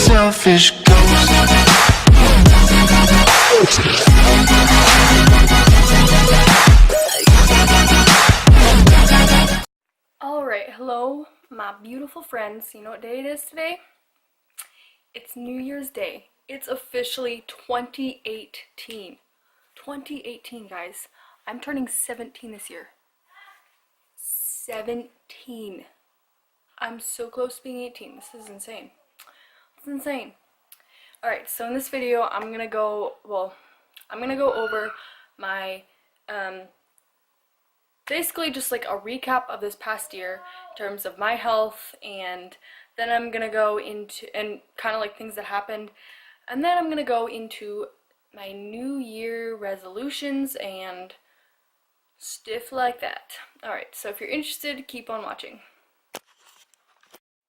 selfish ghost. Alright, hello my beautiful friends. You know what day it is today? It's New Year's Day. It's officially 2018. 2018, guys. I'm turning 17 this year. 17. I'm so close to being 18. This is insane. It's insane. Alright, so in this video, I'm gonna go over my, basically just like a recap of this past year in terms of my health, and then I'm gonna go into, and kind of like things that happened, and then I'm gonna go into my New Year resolutions and stuff like that. Alright, so if you're interested, keep on watching.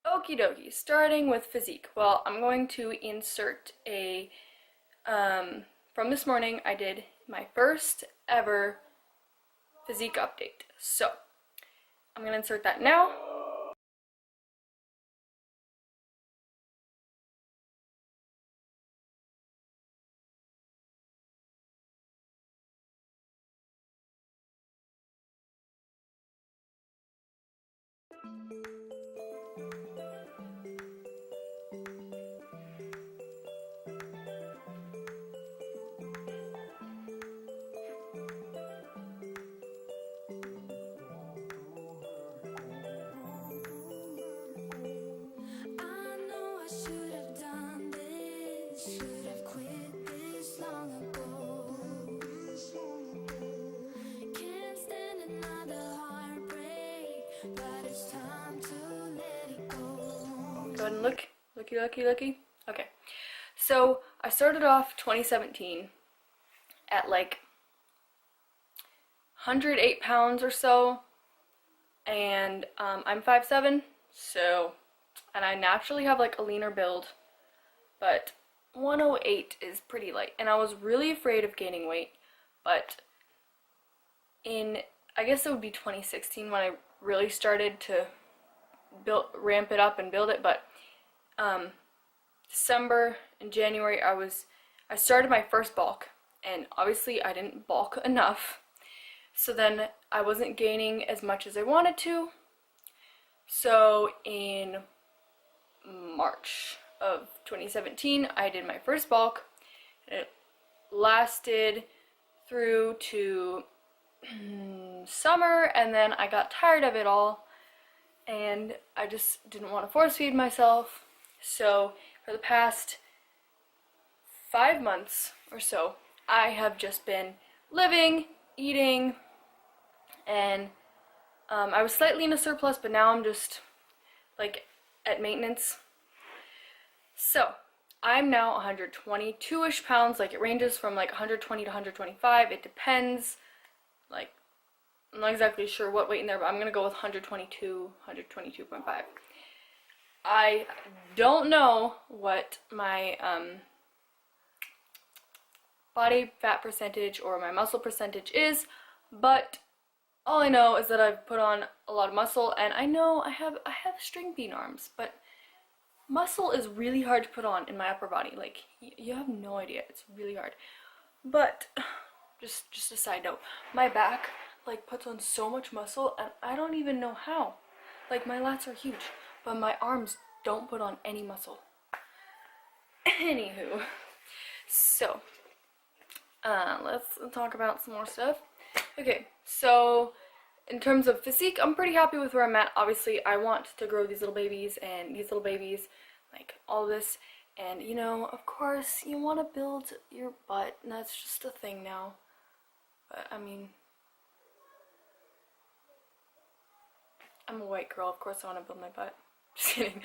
Okie dokie, starting with Physique. Well, I'm going to insert a, from this morning, I did my first ever Physique update. So, I'm going to insert that now. Go ahead and look. Looky. Okay. So, I started off 2017 at like 108 pounds or so, and I'm 5'7", so, and I naturally have like a leaner build, but 108 is pretty light, and I was really afraid of gaining weight, but I guess it would be 2016 when I really started to ramp it up and build it, but December and January I started my first bulk, and obviously I didn't bulk enough, so then I wasn't gaining as much as I wanted to. So in March of 2017 I did my first bulk, and it lasted through to summer, and then I got tired of it all and I just didn't want to force feed myself. So for the past 5 months or so, I have just been living, eating, and I was slightly in a surplus, but now I'm just like at maintenance. So I'm now 122-ish pounds. Like, it ranges from like 120 to 125. It depends. Like, I'm not exactly sure what weight in there, but I'm gonna go with 122, 122.5. I don't know what my body fat percentage or my muscle percentage is, but all I know is that I've put on a lot of muscle, and I know I have string bean arms, but muscle is really hard to put on in my upper body. Like, you have no idea. It's really hard. But just a side note, my back like puts on so much muscle, and I don't even know how. Like, my lats are huge, but my arms don't put on any muscle. Anywho, so let's talk about some more stuff. Okay, so in terms of physique, I'm pretty happy with where I'm at. Obviously, I want to grow these little babies and these little babies, like all this, and you know, of course, you want to build your butt, and that's just a thing now. But I mean, I'm a white girl, of course I want to build my butt. Just kidding.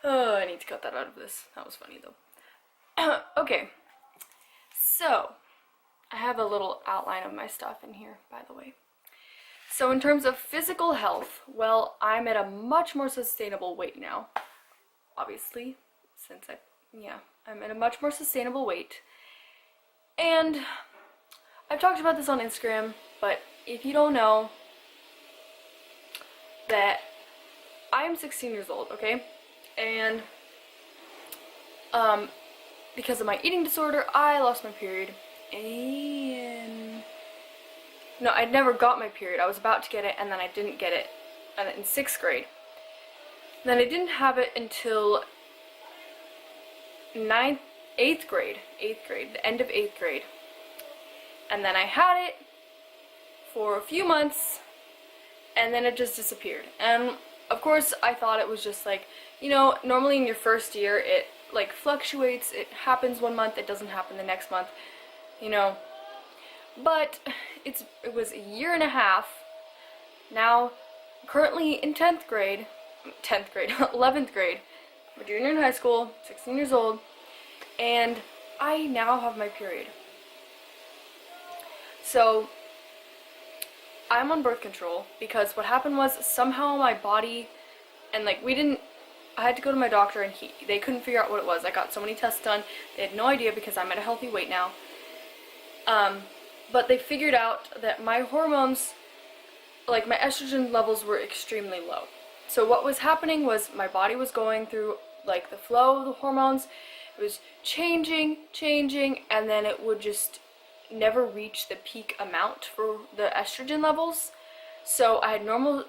Oh, I need to cut that out of this. That was funny though. Okay, so I have a little outline of my stuff in here, by the way. So in terms of physical health, well, I'm at a much more sustainable weight now, obviously, since I'm at a much more sustainable weight. And I've talked about this on Instagram, but if you don't know, that I'm 16 years old, okay? And because of my eating disorder, I lost my period. And no, I never got my period. I was about to get it, and then I didn't get it in 6th grade. Then I didn't have it until 8th grade, the end of 8th grade. And then I had it for a few months, and then it just disappeared. And of course, I thought it was just like, you know, normally in your first year, it like fluctuates. It happens one month, it doesn't happen the next month, you know. But it was a year and a half. Now, currently in 11th grade, I'm a junior in high school, 16 years old, and I now have my period. So, I'm on birth control because what happened was somehow my body, and like I had to go to my doctor and they couldn't figure out what it was. I got so many tests done, they had no idea because I'm at a healthy weight now. But they figured out that my hormones, like my estrogen levels, were extremely low. So what was happening was my body was going through like the flow of the hormones. It was changing, and then it would just never reach the peak amount for the estrogen levels. So I had normal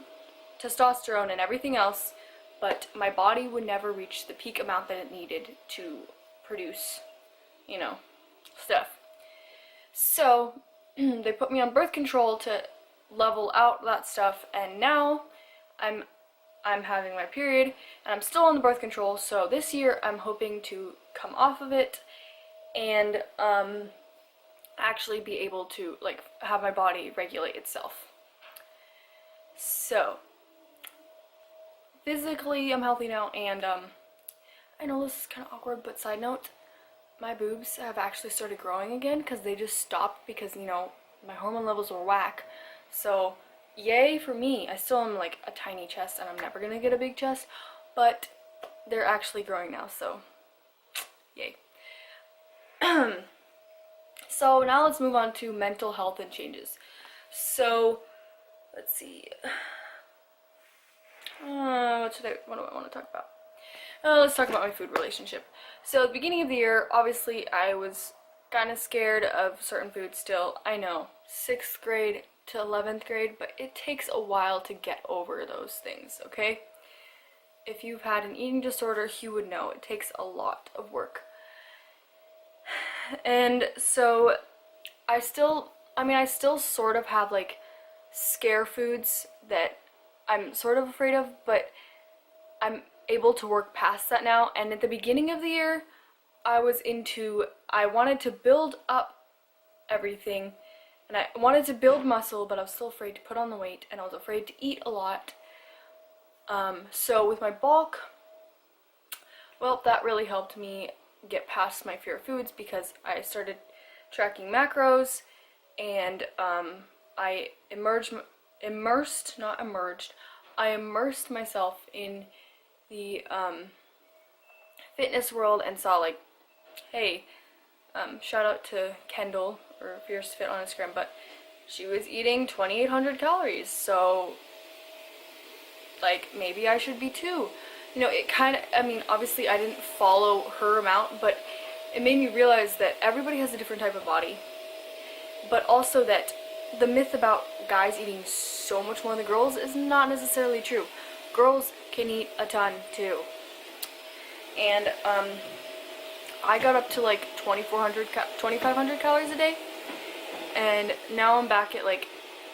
testosterone and everything else, but my body would never reach the peak amount that it needed to produce, you know, stuff. So they put me on birth control to level out that stuff, and now I'm having my period, and I'm still on the birth control. So this year I'm hoping to come off of it and actually be able to like have my body regulate itself. So physically I'm healthy now, and I know this is kind of awkward, but side note, my boobs have actually started growing again because they just stopped because, you know, my hormone levels were whack. So yay for me. I still am like a tiny chest, and I'm never gonna get a big chest, but they're actually growing now, so yay. So now let's move on to mental health and changes. So let's see. What do I want to talk about? Let's talk about my food relationship. So at the beginning of the year, obviously I was kind of scared of certain foods still. I know, 6th grade to 11th grade, but it takes a while to get over those things, okay? If you've had an eating disorder, you would know it takes a lot of work. And so I still sort of have like scare foods that I'm sort of afraid of, but I'm able to work past that now. And at the beginning of the year, I wanted to build up everything, and I wanted to build muscle, but I was still afraid to put on the weight, and I was afraid to eat a lot. So with my bulk, well, that really helped me get past my fear of foods because I started tracking macros, and I immersed myself in the fitness world and saw like, hey, shout out to Kendall or Fierce Fit on Instagram, but she was eating 2,800 calories, so like maybe I should be too. You know, it kind of, I mean, obviously I didn't follow her amount, but it made me realize that everybody has a different type of body, but also that the myth about guys eating so much more than girls is not necessarily true. Girls can eat a ton too. And I got up to like 2,500 calories a day, and now I'm back at like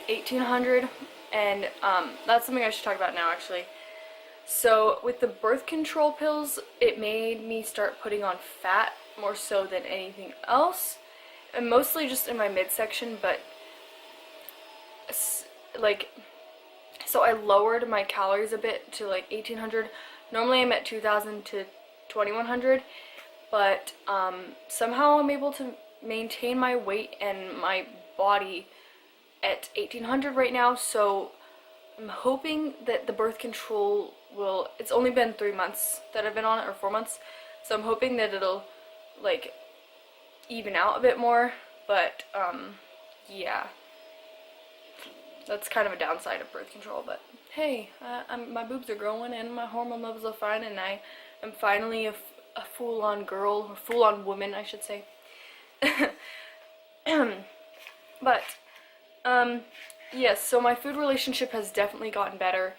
1,800, and that's something I should talk about now actually. So with the birth control pills, it made me start putting on fat more so than anything else, and mostly just in my midsection, but like, so I lowered my calories a bit to like 1,800. Normally I'm at 2,000 to 2,100, but somehow I'm able to maintain my weight and my body at 1,800 right now. So I'm hoping that the birth control will, it's only been 3 months that I've been on it, or 4 months, so I'm hoping that it'll like even out a bit more, but yeah, that's kind of a downside of birth control. But hey, my boobs are growing and my hormone levels are fine, and I am finally a full-on girl, or full-on woman, I should say. But, yes, so my food relationship has definitely gotten better.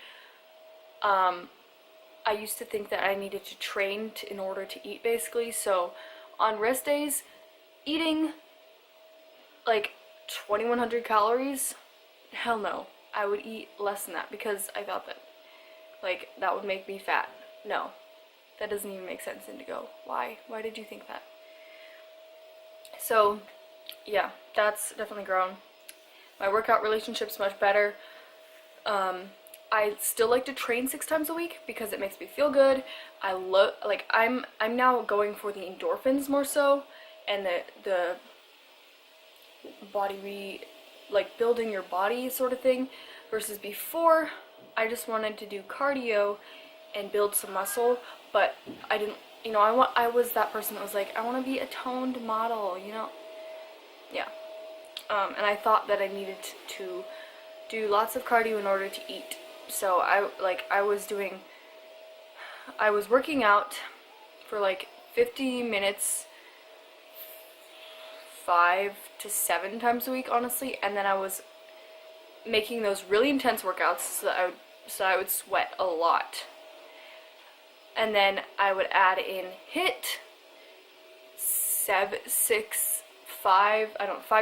I used to think that I needed to train in order to eat, basically. So on rest days, eating like 2100 calories, hell no. I would eat less than that because I thought that like that would make me fat. No, that doesn't even make sense. Indigo, why did you think that? So yeah, that's definitely grown. My workout relationship's much better. I still like to train 6 times a week because it makes me feel good. I love, like, I'm now going for the endorphins more so, and the like building your body sort of thing, versus before I just wanted to do cardio and build some muscle, but I didn't, I was that person that was like, I want to be a toned model, yeah. And I thought that I needed to do lots of cardio in order to eat. So I was working out for like 50 minutes 5 to 7 times a week, honestly, and then I was making those really intense workouts so that I would sweat a lot. And then I would add in HIIT 5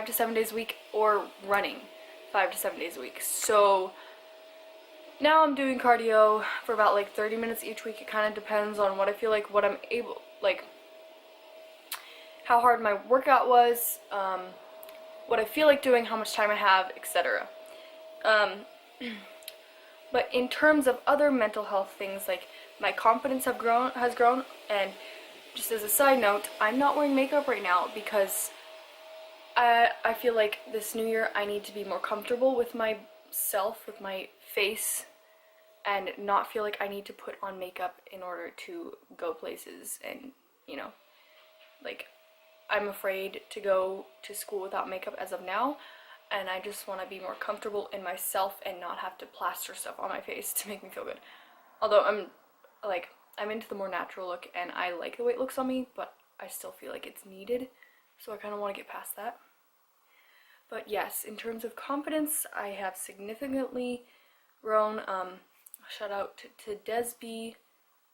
to 7 days a week, or running 5 to 7 days a week. So now I'm doing cardio for about like 30 minutes each week. It kind of depends on what I feel like, what I'm able, like how hard my workout was, what I feel like doing, how much time I have, etc. But in terms of other mental health things, like my confidence has grown, and just as a side note, I'm not wearing makeup right now because I feel like this new year I need to be more comfortable with myself, with my face, and not feel like I need to put on makeup in order to go places. And like, I'm afraid to go to school without makeup as of now, and I just want to be more comfortable in myself and not have to plaster stuff on my face to make me feel good. Although I'm into the more natural look and I like the way it looks on me, but I still feel like it's needed, so I kind of want to get past that. But yes, in terms of confidence, I have significantly grown. Shout out to Desby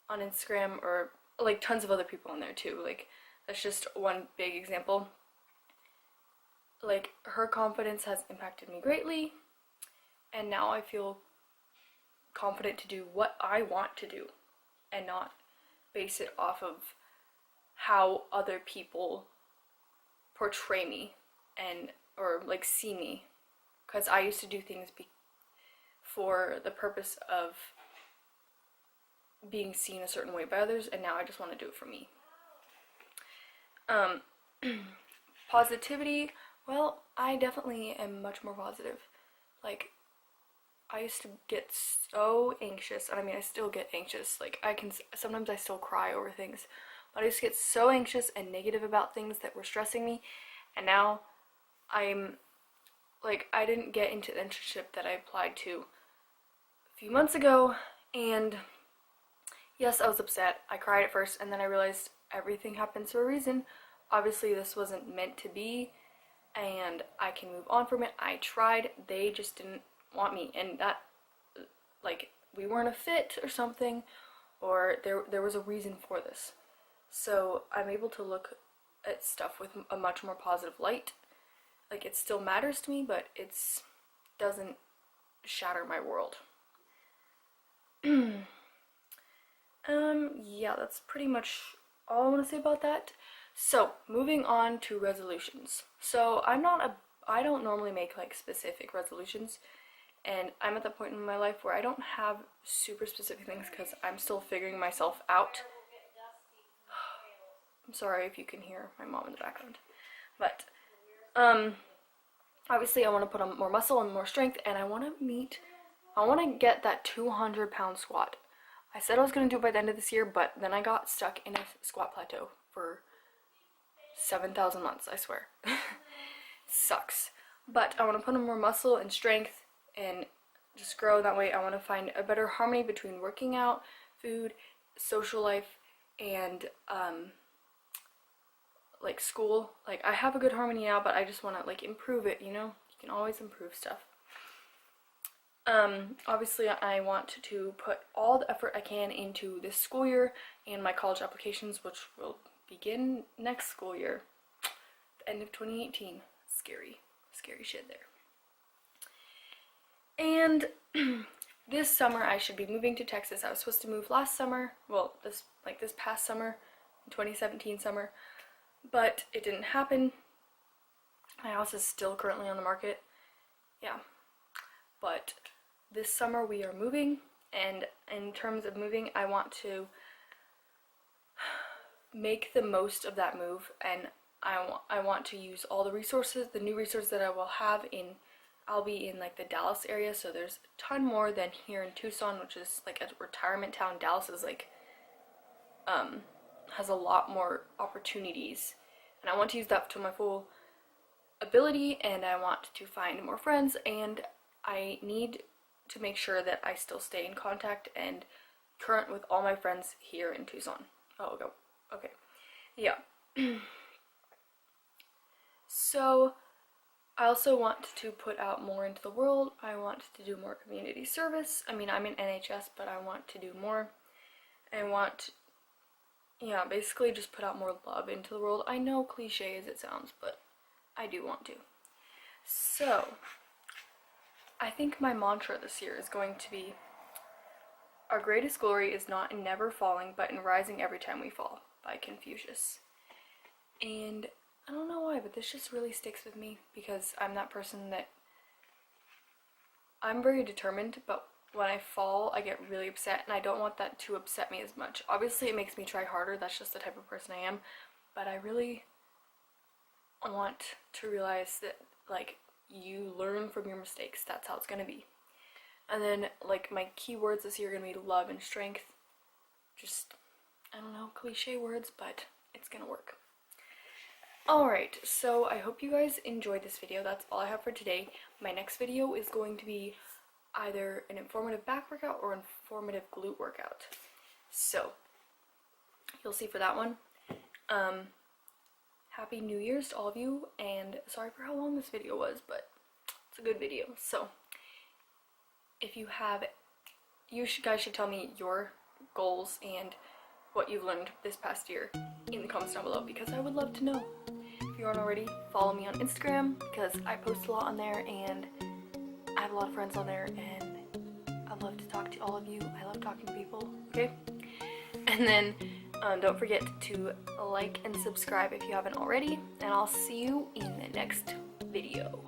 on Instagram, or like tons of other people on there too. Like, that's just one big example. Like, her confidence has impacted me greatly, and now I feel confident to do what I want to do and not base it off of how other people portray me or like see me, because I used to do things for the purpose of being seen a certain way by others, and now I just want to do it for me. Positivity, well, I definitely am much more positive. Like, I used to get so anxious, and I mean, I still get anxious. Like, sometimes I still cry over things, but I used to get so anxious and negative about things that were stressing me, and now I'm, like, I didn't get into the internship that I applied to a few months ago, and yes, I was upset. I cried at first, and then I realized everything happens for a reason. Obviously, this wasn't meant to be, and I can move on from it. I tried. They just didn't want me, and that, like, we weren't a fit or something, or there was a reason for this. So I'm able to look at stuff with a much more positive light. Like, it still matters to me, but it doesn't shatter my world. Yeah, that's pretty much all I want to say about that. So, moving on to resolutions. So, I don't normally make like specific resolutions, and I'm at the point in my life where I don't have super specific things because I'm still figuring myself out. I'm sorry if you can hear my mom in the background. But, obviously I want to put on more muscle and more strength, and I want to get that 200-pound squat. I said I was going to do it by the end of this year, but then I got stuck in a squat plateau for 7,000 months, I swear. Sucks. But I want to put on more muscle and strength and just grow that way. I want to find a better harmony between working out, food, social life, and like school. Like I have a good harmony now, but I just want to like improve it, you know? You can always improve stuff. Obviously I want to put all the effort I can into this school year and my college applications, which will begin next school year, the end of 2018. Scary shit there. And this summer I should be moving to Texas. I was supposed to move last summer, well, this past summer, 2017 summer, but it didn't happen. My house is still currently on the market. Yeah. But this summer we are moving, and in terms of moving, I want to make the most of that move, and I want to use all the resources, the new resources that I will have in, I'll be in like the Dallas area, so there's a ton more than here in Tucson, which is like a retirement town. Dallas is like, has a lot more opportunities, and I want to use that to my full ability, and I want to find more friends, and I need to make sure that I still stay in contact and current with all my friends here in Tucson. Oh, okay. Yeah. So I also want to put out more into the world. I want to do more community service. I mean, I'm in NHS, but I want to do more. I want, yeah, basically just put out more love into the world. I know, cliche as it sounds, but I do want to. So I think my mantra this year is going to be, our greatest glory is not in never falling, but in rising every time we fall, by Confucius. And I don't know why, but this just really sticks with me, because I'm that person that, I'm very determined, but when I fall, I get really upset, and I don't want that to upset me as much. Obviously, it makes me try harder, that's just the type of person I am, but I really want to realize that, like, you learn from your mistakes. That's how it's gonna be. And then, like, my key words this year are gonna be love and strength. Just, I don't know, cliche words, but it's gonna work. Alright, so I hope you guys enjoyed this video. That's all I have for today. My next video is going to be either an informative back workout or informative glute workout. So, you'll see for that one. Happy New Year's to all of you, and sorry for how long this video was, but it's a good video. So, if you have, guys should tell me your goals and what you've learned this past year in the comments down below, because I would love to know. If you aren't already, follow me on Instagram, because I post a lot on there, and I have a lot of friends on there, and I love to talk to all of you. I love talking to people, okay? And then, don't forget to like and subscribe if you haven't already, and I'll see you in the next video.